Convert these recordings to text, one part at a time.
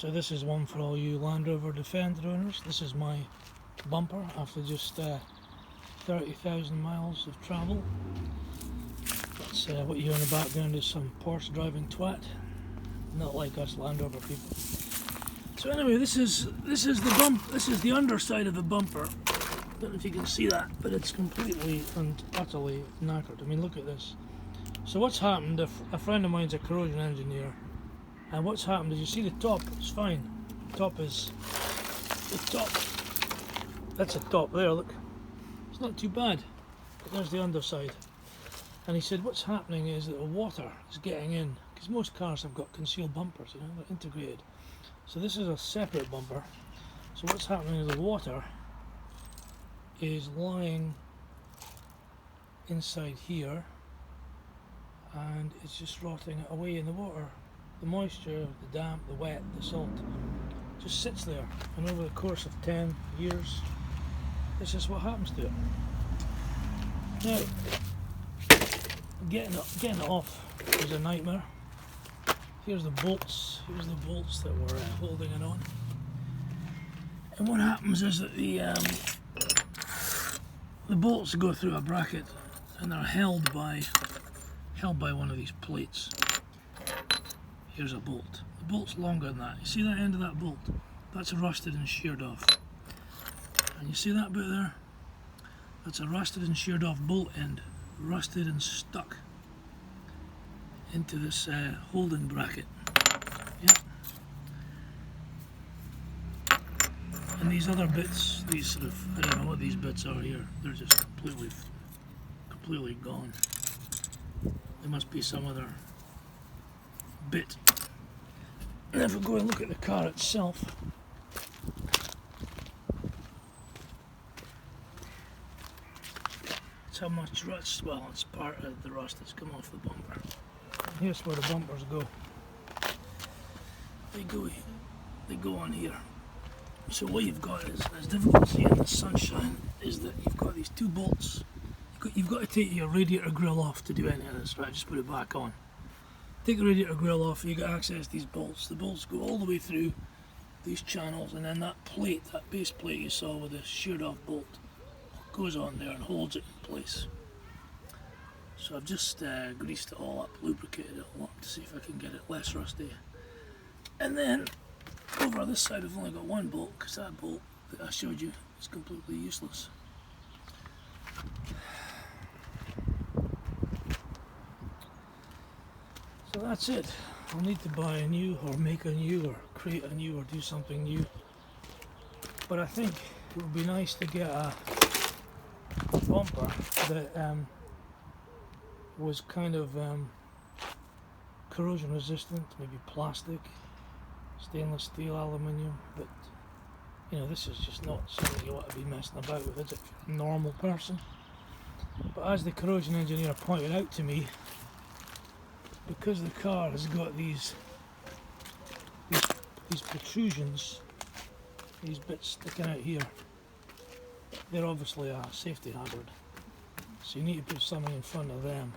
So this is one for all you Land Rover Defender owners. This is my bumper after just 30,000 miles of travel. That's what you hear in the background is some Porsche driving twat, not like us Land Rover people. So anyway, this is the underside of the bumper. Don't know if you can see that, but it's completely and utterly knackered. I mean, look at this. So what's happened? A friend of mine's a corrosion engineer. And what's happened is, you see the top, it's fine. The top is, that's a top there, look. It's not too bad, but there's the underside. And he said what's happening is that the water is getting in, because most cars have got concealed bumpers, you know, they're integrated. So this is a separate bumper. So what's happening is the water is lying inside here, and it's just rotting away in the water. The moisture, the damp, the wet, the salt just sits there, and over the course of 10 years this is what happens to it. Now getting it off is a nightmare. Here's the bolts that were holding it on, and what happens is that the bolts go through a bracket and they're held by one of these plates. Here's a bolt. The bolt's longer than that. You see that end of that bolt? That's rusted and sheared off. And you see that bit there? That's a rusted and sheared off bolt end. Rusted and stuck into this holding bracket. Yeah. And these other bits, these sort of, I don't know what these bits are here. They're just completely gone. There must be some other bit. And if we go and look at the car itself, it's how much rust, well, it's part of the rust that's come off the bumper. And here's where the bumpers go. They go on here. So what you've got is, as difficult to see in the sunshine, is that you've got these two bolts. You've got to take your radiator grill off to do any of this, right? Just put it back on. Take the radiator grill off, you got access to these bolts. The bolts go all the way through these channels, and then that plate, that base plate you saw with the sheared off bolt, goes on there and holds it in place. So I've just greased it all up, lubricated it all up to see if I can get it less rusty. And then over this side I've only got one bolt, because that bolt that I showed you is completely useless. So that's it. I'll need to buy a new, or make a new, or create a new, or do something new. But I think it would be nice to get a bumper that was kind of corrosion resistant, maybe plastic, stainless steel, aluminium. But you know, this is just not something you want to be messing about with, is it, if you're a normal person? But as the corrosion engineer pointed out to me, because the car has got these protrusions, these bits sticking out here, they're obviously a safety hazard. So you need to put something in front of them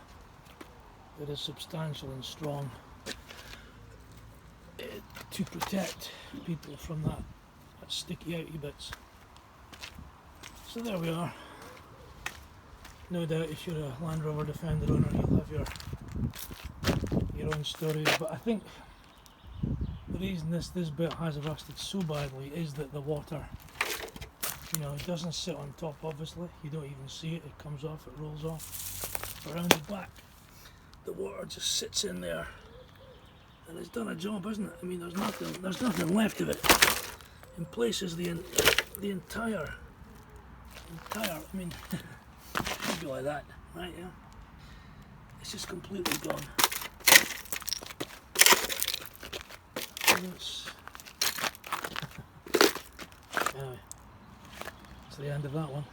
that is substantial and strong to protect people from that sticky outy bits. So there we are. No doubt if you're a Land Rover Defender owner, you'll have your own stories, but I think the reason this bit has rusted so badly is that the water, you know, it doesn't sit on top. Obviously you don't even see it, it comes off, it rolls off. Around the back the water just sits in there, and it's done a job, isn't it? I mean, there's nothing left of it. In places the entire I mean it'd be like that, right? Yeah, it's just completely gone. Anyway, that's the end of that one.